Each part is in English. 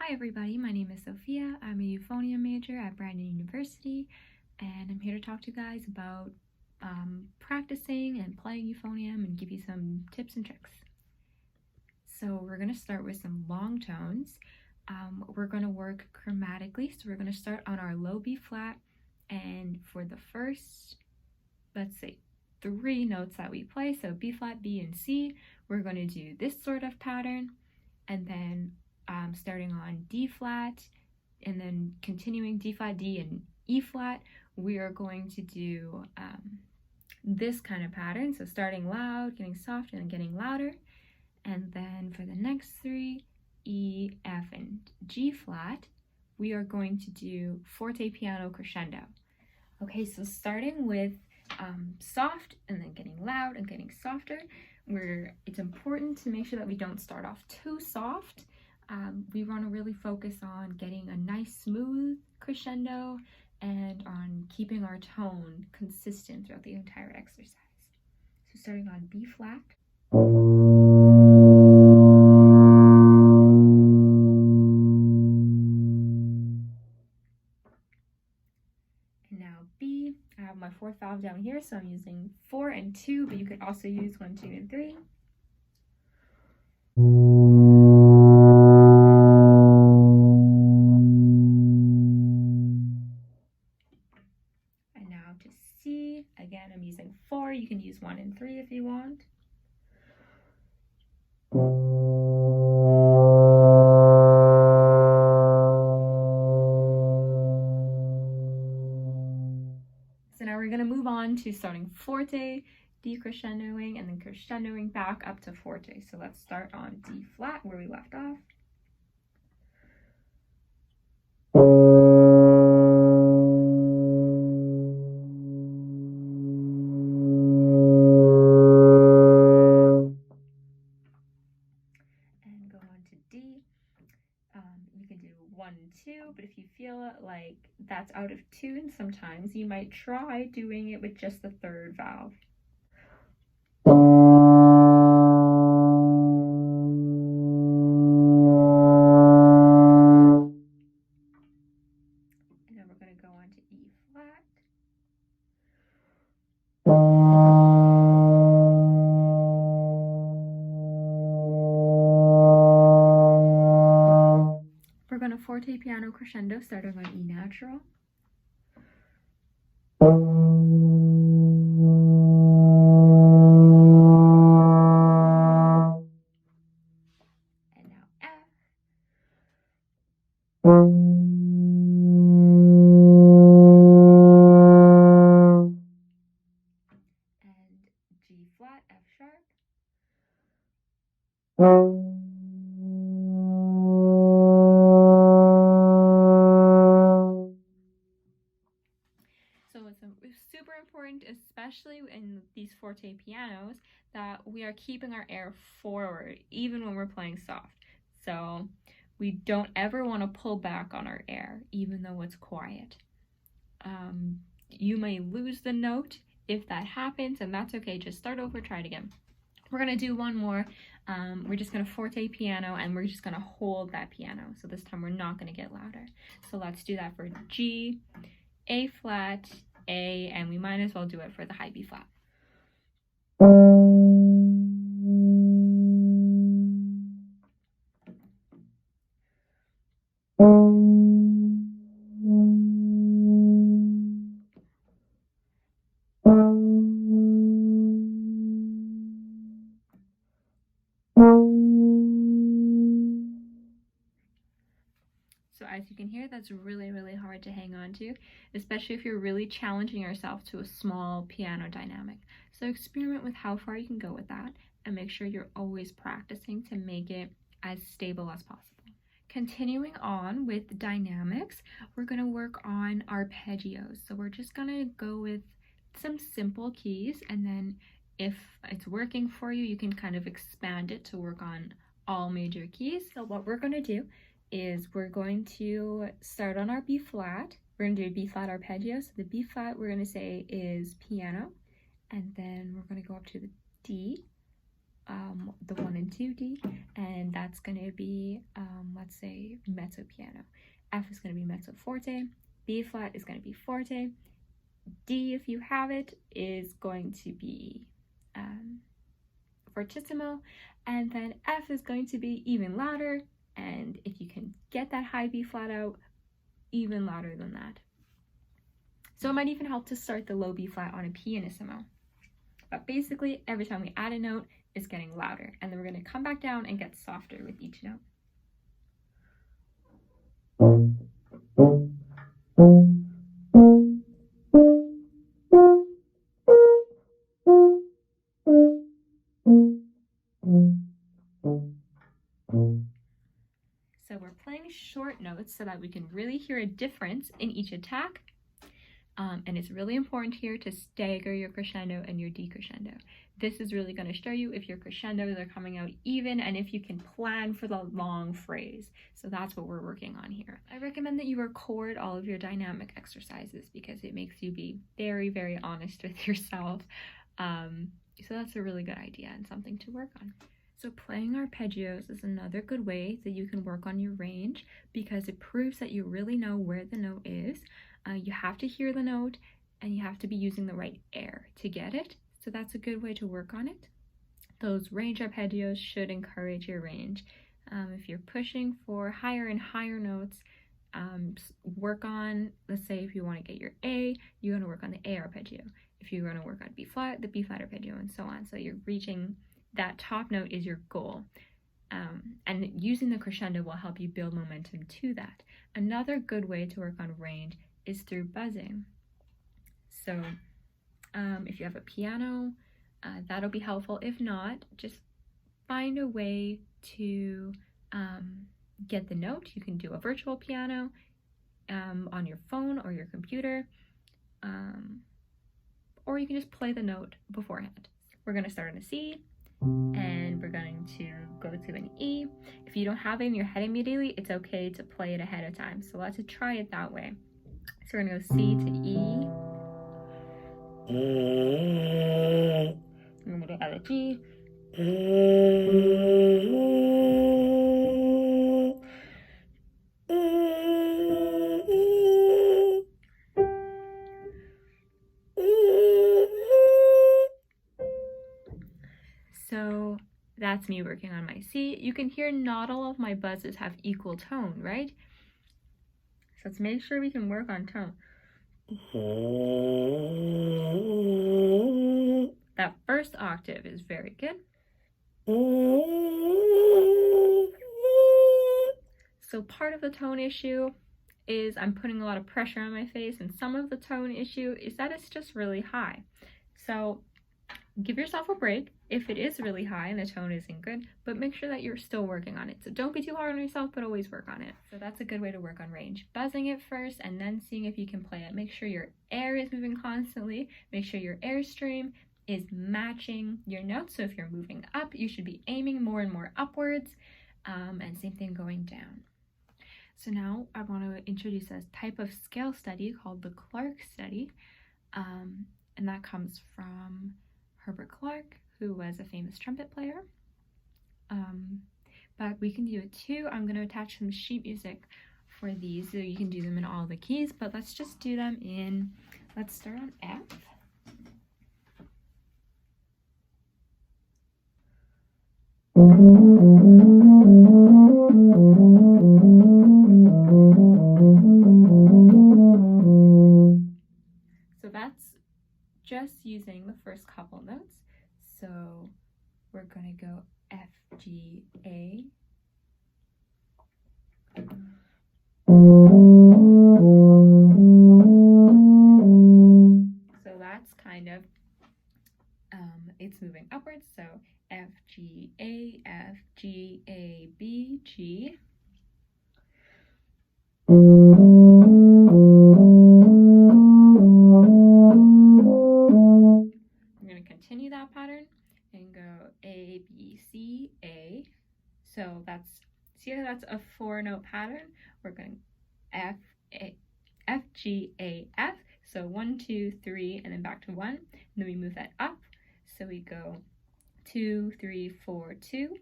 Hi everybody, my name is Sophia. I'm a Euphonium major at Brandon University, and I'm here to talk to you guys about practicing and playing euphonium and give you some tips and tricks. So we're going to start with some long tones. We're going to work chromatically, so we're going to start on our low B flat, and for the first, let's say, 3 notes that we play, so B flat, B, and C, we're going to do this sort of pattern, and then starting on D flat and then continuing D flat, D, and E flat, we are going to do this kind of pattern. So starting loud, getting soft, and then getting louder. And then for the next 3, E, F, and G flat, we are going to do forte piano crescendo. Okay, so starting with soft and then getting loud and getting softer, it's important to make sure that we don't start off too soft. We want to really focus on getting a nice smooth crescendo and on keeping our tone consistent throughout the entire exercise. So starting on B flat. And now B, I have my 4th valve down here, so I'm using 4 and 2, but you could also use 1, 2, and 3. And now to C, again, I'm using 4. You can use 1 and 3 if you want. So now we're going to move on to starting forte, decrescendoing, and then crescendoing back up to forte. So let's start on D flat where we left off. And go on to D. You can do 1 and 2, but if you feel like that's out of tune sometimes, you might try doing it with just the 3rd valve. And then we're going to go on to E flat. We're going to forte piano crescendo starting on E natural. And now F. And G flat, F sharp. So it's super important, especially in these forte pianos, that we are keeping our air forward, even when we're playing soft. So we don't ever want to pull back on our air, even though it's quiet. You may lose the note if that happens, and that's okay. Just start over, try it again. We're going to do one more. We're just going to forte piano, and we're just going to hold that piano. So this time we're not going to get louder. So let's do that for G, A flat, A, and we might as well do it for the high B flat. So as you can hear, that's really, really hard to hang on to, especially if you're really challenging yourself to a small piano dynamic. So experiment with how far you can go with that, and make sure you're always practicing to make it as stable as possible. Continuing on with dynamics, we're going to work on arpeggios. So we're just going to go with some simple keys, and then if it's working for you, you can kind of expand it to work on all major keys. So what we're going to do is we're going to start on our B flat. We're going to do a B flat arpeggio. So the B flat we're going to say is piano, and then we're going to go up to the D, the 1 and 2D, and that's going to be, let's say, mezzo piano. F is going to be mezzo forte, B flat is going to be forte, D, if you have it, is going to be fortissimo, and then F is going to be even louder, and if you can get that high B flat out, even louder than that. So it might even help to start the low B flat on a pianissimo. But basically, every time we add a note, it's getting louder, and then we're going to come back down and get softer with each note. So we're playing short notes so that we can really hear a difference in each attack. And it's really important here to stagger your crescendo and your decrescendo. This is really going to show you if your crescendos are coming out even and if you can plan for the long phrase. So that's what we're working on here. I recommend that you record all of your dynamic exercises because it makes you be very, very honest with yourself. So that's a really good idea and something to work on. So playing arpeggios is another good way that you can work on your range because it proves that you really know where the note is. You have to hear the note and you have to be using the right air to get it. So that's a good way to work on it. Those range arpeggios should encourage your range. If you're pushing for higher and higher notes, work on, let's say if you want to get your A, you're going to work on the A arpeggio. If you're going to work on B flat, the B flat arpeggio, and so on. So you're reaching that top note is your goal. And using the crescendo will help you build momentum to that. Another good way to work on range is through buzzing. So if you have a piano, that'll be helpful. If not, just find a way to get the note. You can do a virtual piano on your phone or your computer, or you can just play the note beforehand. We're going to start on a C, and we're going to go to an E. If you don't have it in your head immediately, it's okay to play it ahead of time. So let's try it that way. So we're going to go C to E. I'm going to add a G. So that's me working on my C. You can hear not all of my buzzes have equal tone, right? So let's make sure we can work on tone. That first octave is very good. So part of the tone issue is I'm putting a lot of pressure on my face, and some of the tone issue is that it's just really high. So give yourself a break if it is really high and the tone isn't good, but make sure that you're still working on it. So don't be too hard on yourself, but always work on it. So that's a good way to work on range. Buzzing it first and then seeing if you can play it. Make sure your air is moving constantly. Make sure your airstream is matching your notes. So if you're moving up, you should be aiming more and more upwards, and same thing going down. So now I want to introduce a type of scale study called the Clarke Study, and that comes from Herbert Clarke, who was a famous trumpet player. But we can do it too. I'm going to attach some sheet music for these so you can do them in all the keys, but let's just do them in, let's start on F. So that's just using the first couple notes. So we're going to go F, G, A. So that's kind of, it's moving upwards. So F, G, A, F, G, A, B, G. Continue that pattern and go A, B, C, A. So that's, see how that's a 4-note pattern? We're going F, A, F, G, A, F. So 1, 2, 3, and then back to 1. And then we move that up. So we go 2, 3, 4, 2,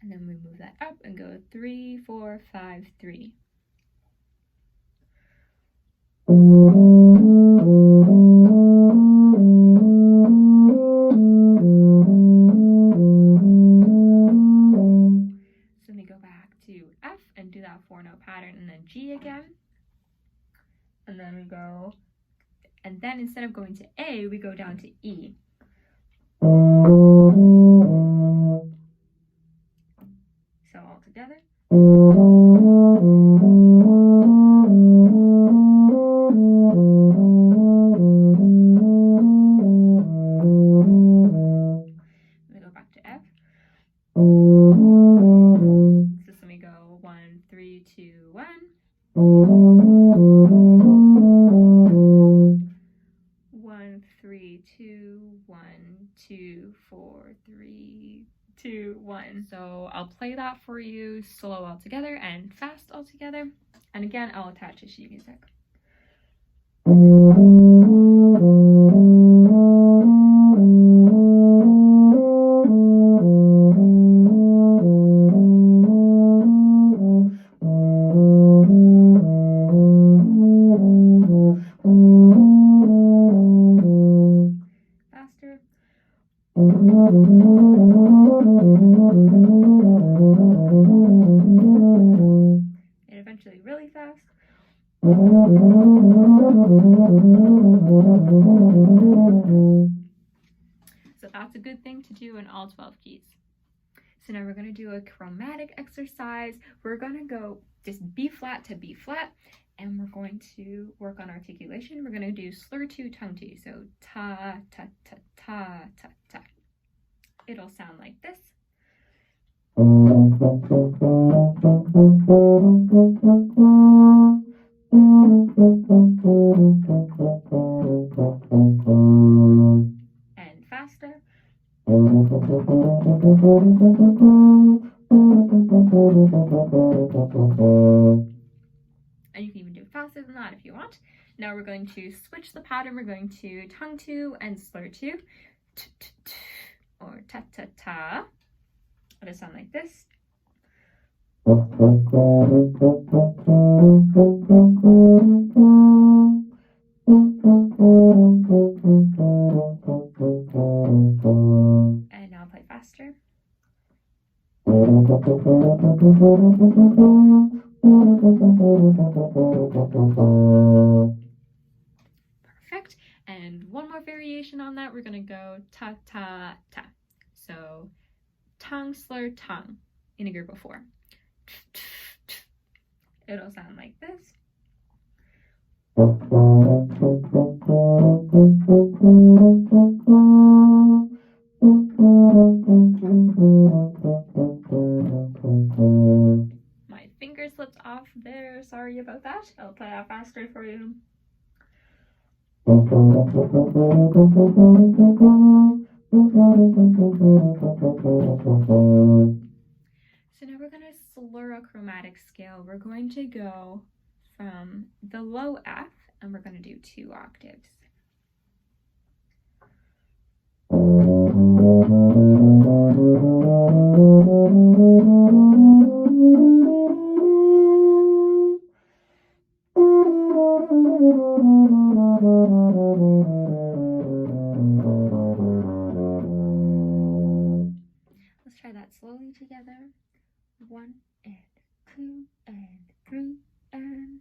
and then we move that up and go 3, 4, 5, 3. So we go back to F and do that 4-note pattern, and then G again, and then we go, and then instead of going to A, we go down to E. So all together. We go back to F. So let me go 1, 3, 2, 1. 1, 3, 2, 1, 2, 4, 3, 2, 1. So I'll play that for you slow all together and fast all together. And again, I'll attach a sheet music. Faster. And eventually really fast. So that's a good thing to do in all 12 keys. So now we're going to do a chromatic exercise. We're going to go just B flat to B flat, and we're going to work on articulation. We're going to do slur 2, tongue 2. So ta, ta, ta, ta, ta, ta. It'll sound like this. And faster. And you can even do faster than that if you want. Now we're going to switch the pattern. We're going to tongue 2 and slur 2. Or ta ta ta. It'll sound like this. And now play faster. Perfect. And one more variation on that, we're going to go ta ta ta. So tongue, slur, tongue in a group of 4. It'll sound like this. My finger slipped off there, sorry about that. I'll play that faster for you. So now we're going to slur a chromatic scale. We're going to go from the low F, and we're going to do 2 octaves. Let's try that slowly together. 1 and 2 and 3 and...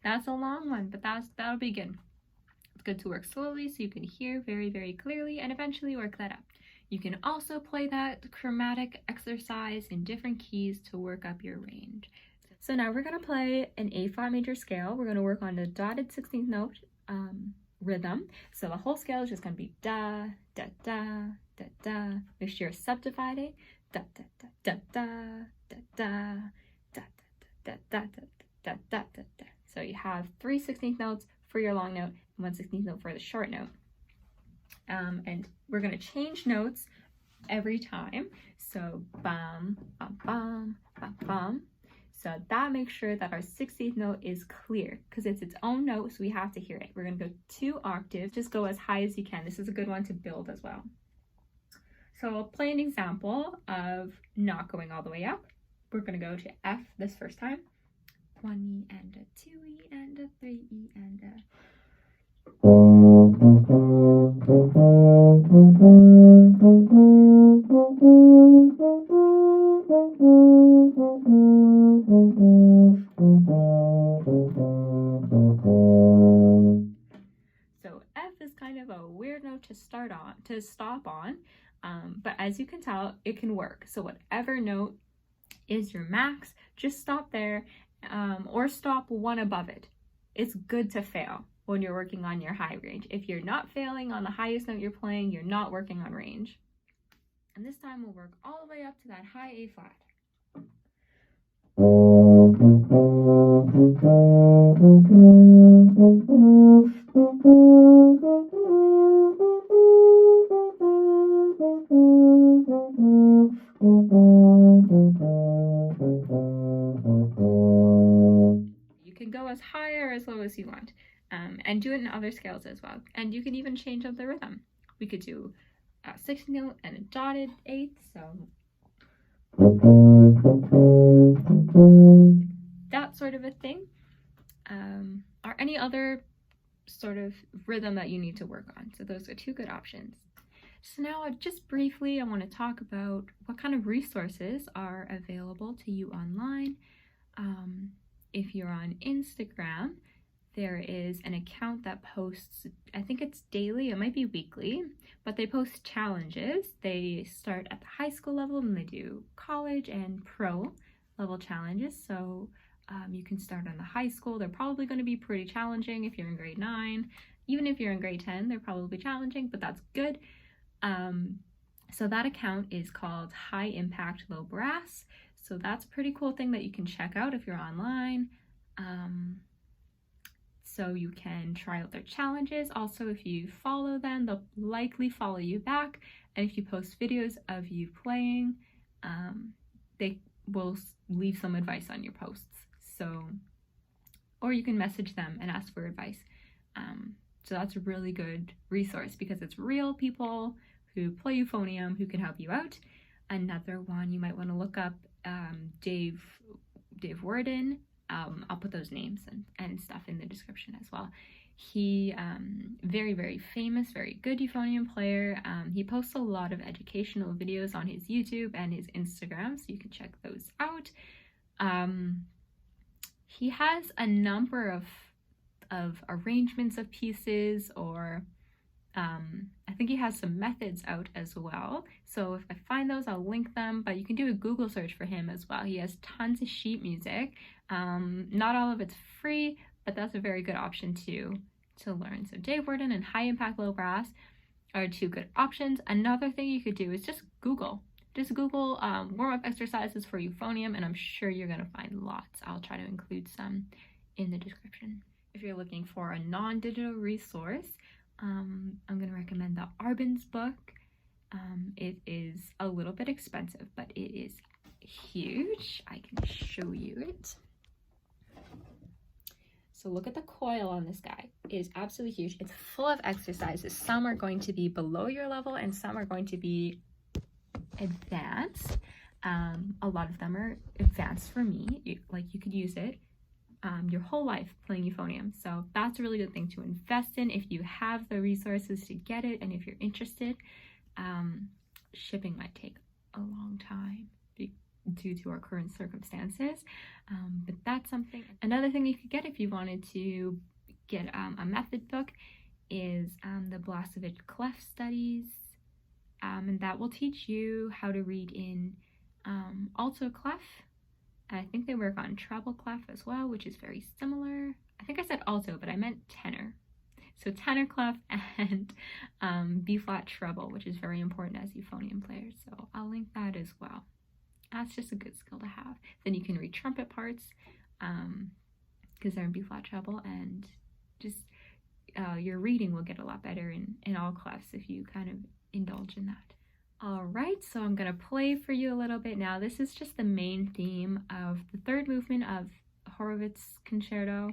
That's a long one, but that'll be good. It's good to work slowly so you can hear very, very clearly and eventually work that up. You can also play that chromatic exercise in different keys to work up your range. So now we're going to play an A flat major scale. We're going to work on the dotted 16th note rhythm. So the whole scale is just going to be da, da, da, da, da. Make sure you're subdividing. Da, da, da, da, da, da, da, da, da, da, da, da, da, da. So you have 3 16th notes for your long note and 1 16th note for the short note. And we're going to change notes every time. So bum, bum, bum, bum, bum. So that makes sure that our 16th note is clear because it's its own note, so we have to hear it. We're going to go 2 octaves. Just go as high as you can. This is a good one to build as well. So I'll play an example of not going all the way up. We're going to go to F this first time. 1 E and a 2 E and a 3 E and a... So F is kind of a weird note to stop on, but as you can tell, it can work. So whatever note is your max, just stop there, or stop one above it. It's good to fail when you're working on your high range. If you're not failing on the highest note you're playing, you're not working on range. And this time we'll work all the way up to that high A flat. You can go as high or as low as you want, and do it in other scales as well. And you can even change up the rhythm. We could do a 6th note and a dotted 8th, so that sort of a thing. Or any other sort of rhythm that you need to work on. So those are 2 good options. So now just briefly, I want to talk about what kind of resources are available to you online. If you're on Instagram, there is an account that posts, I think it's daily, it might be weekly, but they post challenges. They start at the high school level and they do college and pro level challenges. So you can start on the high school. They're probably going to be pretty challenging if you're in grade 9. Even if you're in grade 10, they're probably challenging, but that's good. So that account is called High Impact Low Brass. So that's a pretty cool thing that you can check out if you're online. So you can try out their challenges. Also, if you follow them, they'll likely follow you back. And if you post videos of you playing, they will leave some advice on your posts. So, or you can message them and ask for advice. So that's a really good resource because it's real people who play euphonium who can help you out. Another one you might want to look up, Dave Worden. I'll put those names and stuff in the description as well. He, very, very famous, very good euphonium player. He posts a lot of educational videos on his YouTube and his Instagram, so you can check those out. He has a number of arrangements of pieces, or I think he has some methods out as well. So if I find those, I'll link them, but you can do a Google search for him as well. He has tons of sheet music. Not all of it's free, but that's a very good option to learn. So Dave Worden and High Impact Low Brass are 2 good options. Another thing you could do is just Google warm-up exercises for euphonium, and I'm sure you're going to find lots. I'll try to include some in the description. If you're looking for a non-digital resource, I'm going to recommend the Arban Book. It is a little bit expensive, but it is huge. I can show you it. So look at the coil on this guy. It is absolutely huge. It's full of exercises. Some are going to be below your level and some are going to be advanced. A lot of them are advanced for me. You could use it your whole life playing euphonium. So that's a really good thing to invest in if you have the resources to get it and if you're interested. Shipping might take a long time due to our current circumstances, but that's something. Another thing you could get if you wanted to get a method book is the Clef Studies, and that will teach you how to read in alto clef I think they work on treble clef as well, which is very similar. I think I said alto, but I meant tenor. So tenor clef and B flat treble, which is very important as euphonium players. So I'll link that as well. That's just a good skill to have. Then you can read trumpet parts because they're in B flat treble, and just your reading will get a lot better in all clefs if you kind of indulge in that. All right, so I'm gonna play for you a little bit now. This is just the main theme of the third movement of Horowitz Concerto.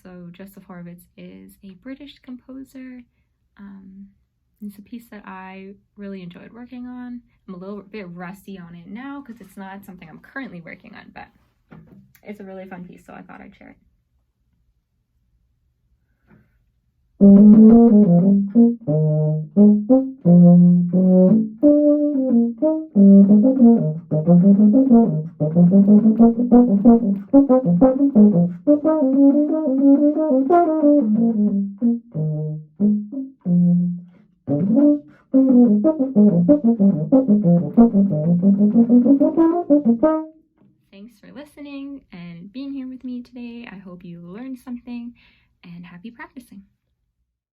So Joseph Horowitz is a British composer. It's a piece that I really enjoyed working on. I'm a little bit rusty on it now because it's not something I'm currently working on, but it's a really fun piece, so I thought I'd share it. Thanks for listening and being here with me today. I hope you learned something, and happy practicing.